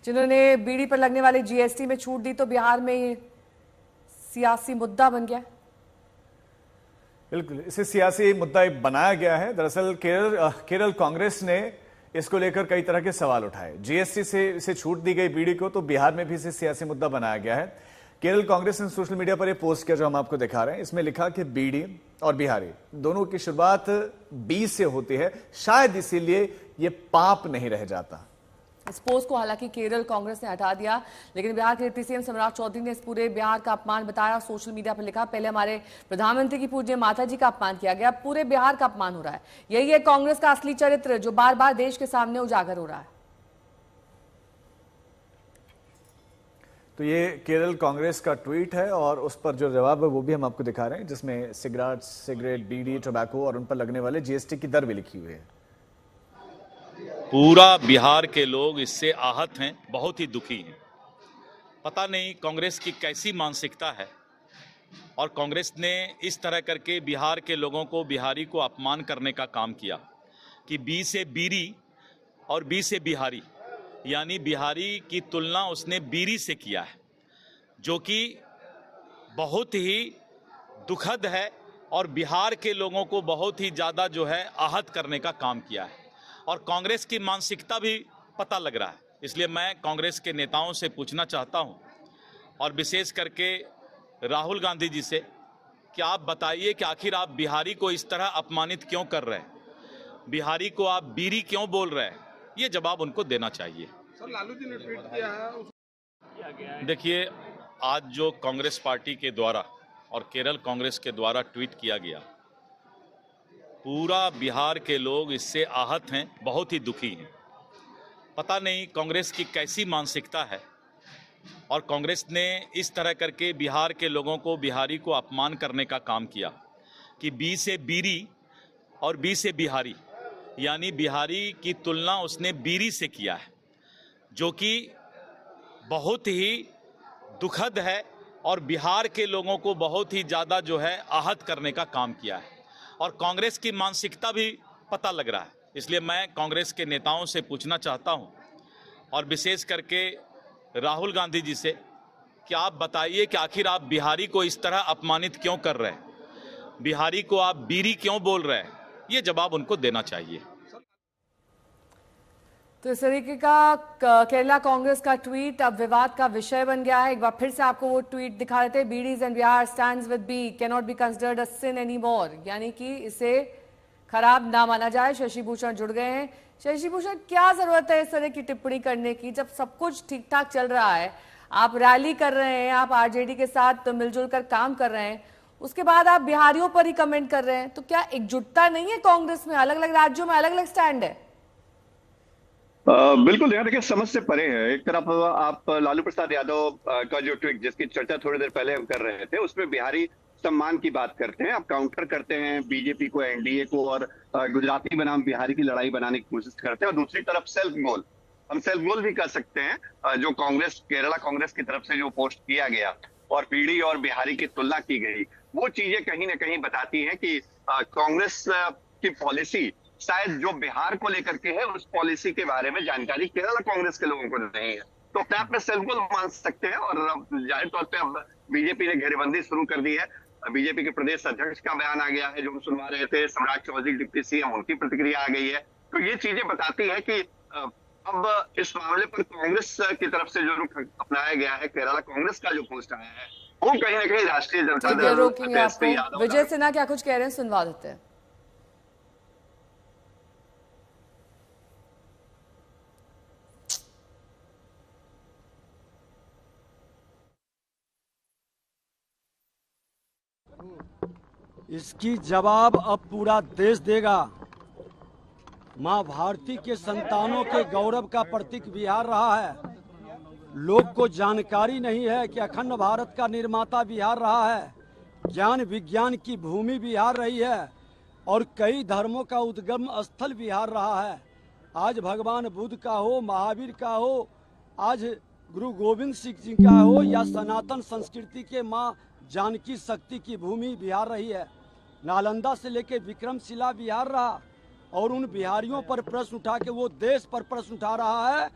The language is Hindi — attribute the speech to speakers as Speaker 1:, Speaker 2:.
Speaker 1: जिन्होंने बीड़ी पर लगने वाले जीएसटी में छूट दी, तो बिहार में ये सियासी मुद्दा बन गया।
Speaker 2: बिल्कुल, इसे सियासी मुद्दा बनाया गया है। दरअसल केरल कांग्रेस ने इसको लेकर कई तरह के सवाल उठाए। जीएसटी से इसे छूट दी गई बीड़ी को, तो बिहार में भी इसे सियासी मुद्दा बनाया गया है। केरल कांग्रेस ने सोशल मीडिया पर यह पोस्ट किया जो हम आपको दिखा रहे हैं। इसमें लिखा कि बीड़ी और बिहारी दोनों की शुरुआत बी से होती है, शायद इसीलिए ये पाप नहीं रह जाता।
Speaker 1: इस पोस्ट को हालांकि केरल कांग्रेस ने हटा दिया, लेकिन बिहार के डिप्टी सीएम सम्राट चौधरी ने इस पूरे बिहार का अपमान बताया। सोशल मीडिया पर लिखा, पहले हमारे प्रधानमंत्री की पूज्य माता जी का अपमान किया गया, पूरे बिहार का अपमान हो रहा है। यही है कांग्रेस का असली चरित्र जो बार बार देश के सामने उजागर हो रहा है।
Speaker 2: तो ये केरल कांग्रेस का ट्वीट है और उस पर जो जवाब है वो भी हम आपको दिखा रहे हैं, जिसमें सिगरेट, बीड़ी, टोबैको और उन पर लगने वाले जीएसटी की दर भी लिखी हुई है।
Speaker 3: पूरा बिहार के लोग इससे आहत हैं, बहुत ही दुखी हैं। पता नहीं कांग्रेस की कैसी मानसिकता है और कांग्रेस ने इस तरह करके बिहार के लोगों को, बिहारी को अपमान करने का काम किया कि बी से बीरी और बी से बिहारी, यानी बिहारी की तुलना उसने बीरी से किया है, जो कि बहुत ही दुखद है और बिहार के लोगों को बहुत ही ज़्यादा जो है आहत करने का काम किया है। और कांग्रेस की मानसिकता भी पता लग रहा है। इसलिए मैं कांग्रेस के नेताओं से पूछना चाहता हूं, और विशेष करके राहुल गांधी जी से, कि आप बताइए कि आखिर आप बिहारी को इस तरह अपमानित क्यों कर रहे हैं, बिहारी को आप बीरी क्यों बोल रहे हैं, ये जवाब उनको देना चाहिए।
Speaker 4: सर, लालू जी ने ट्वीट किया है।
Speaker 3: देखिए, आज जो कांग्रेस पार्टी के द्वारा और केरल कांग्रेस के द्वारा ट्वीट किया गया, पूरा बिहार के लोग इससे आहत हैं, बहुत ही दुखी हैं। पता नहीं कांग्रेस की कैसी मानसिकता है और कांग्रेस ने इस तरह करके बिहार के लोगों को, बिहारी को अपमान करने का काम किया कि बी से बीरी और बी से बिहारी, यानी बिहारी की तुलना उसने बीरी से किया है, जो कि बहुत ही दुखद है और बिहार के लोगों को बहुत ही ज़्यादा जो है आहत करने का काम किया है। और कांग्रेस की मानसिकता भी पता लग रहा है। इसलिए मैं कांग्रेस के नेताओं से पूछना चाहता हूं, और विशेष करके राहुल गांधी जी से, कि आप बताइए कि आखिर आप बिहारी को इस तरह अपमानित क्यों कर रहे हैं, बिहारी को आप बीरी क्यों बोल रहे हैं, ये जवाब उनको देना चाहिए।
Speaker 1: तो इस तरीके का केरला कांग्रेस का ट्वीट अब विवाद का विषय बन गया है। एक बार फिर से आपको वो ट्वीट दिखा रहे थे, bidis and Bihar stands with B can not be considered a sin any more, यानी कि इसे खराब ना माना जाए। शशि भूषण जुड़ गए हैं। शशि भूषण, क्या जरूरत है इस तरह की टिप्पणी करने की जब सब कुछ ठीक ठाक चल रहा है, आप रैली कर रहे हैं, आप आरजेडी के साथ मिलजुल कर काम कर रहे हैं, उसके बाद आप बिहारियों पर ही कमेंट कर रहे हैं, तो क्या एकजुटता नहीं है कांग्रेस में? अलग अलग राज्यों में अलग अलग स्टैंड है।
Speaker 5: बिल्कुल, यहाँ देखिए समझ से परे है। एक तरफ आप लालू प्रसाद यादव का जो ट्वीट, जिसकी चर्चा थोड़ी देर पहले हम कर रहे थे, उसमें बिहारी सम्मान की बात करते हैं, आप काउंटर करते हैं बीजेपी को, एनडीए को, और गुजराती बनाम बिहारी की लड़ाई बनाने की कोशिश करते हैं। और दूसरी तरफ सेल्फ गोल, हम सेल्फ गोल भी कर सकते हैं, जो कांग्रेस, केरला कांग्रेस की तरफ से जो पोस्ट किया गया और बीड़ी और बिहारी की तुलना की गई, वो चीजें कहीं ना कहीं बताती है कि कांग्रेस की पॉलिसी शायद जो बिहार को लेकर के है, उस पॉलिसी के बारे में जानकारी केरला कांग्रेस के लोगों को नहीं है। तो अपने आप में सेल्फ गोल मान सकते हैं। और जाहिर तौर पे अब बीजेपी ने घेरेबंदी शुरू कर दी है। बीजेपी के प्रदेश अध्यक्ष का बयान आ गया है जो हम सुनवा रहे थे, सम्राट चौधरी डिप्टी सीएम, उनकी प्रतिक्रिया आ गई है। तो ये चीजें बताती है कि अब इस मामले पर कांग्रेस की तरफ से जो रुख अपनाया गया है, केरला कांग्रेस का जो पोस्ट आया है, वो कहीं ना कहीं राष्ट्रीय जनता दल।
Speaker 1: विजय सिन्हा क्या कुछ कह रहे हैं, सुनवा देते हैं।
Speaker 6: इसकी जवाब अब पूरा देश देगा। मां भारती के संतानों के गौरव का प्रतीक बिहार रहा है। लोग को जानकारी नहीं है कि अखंड भारत का निर्माता बिहार रहा है, ज्ञान विज्ञान की भूमि बिहार रही है और कई धर्मों का उद्गम स्थल बिहार रहा है। आज भगवान बुद्ध का हो, महावीर का हो, आज गुरु गोविंद सिंह जी का हो, या सनातन संस्कृति के माँ जानकी शक्ति की भूमि बिहार रही है। नालंदा से लेके विक्रमशिला बिहार रहा, और उन बिहारियों पर प्रश्न उठा के वो देश पर प्रश्न उठा रहा है।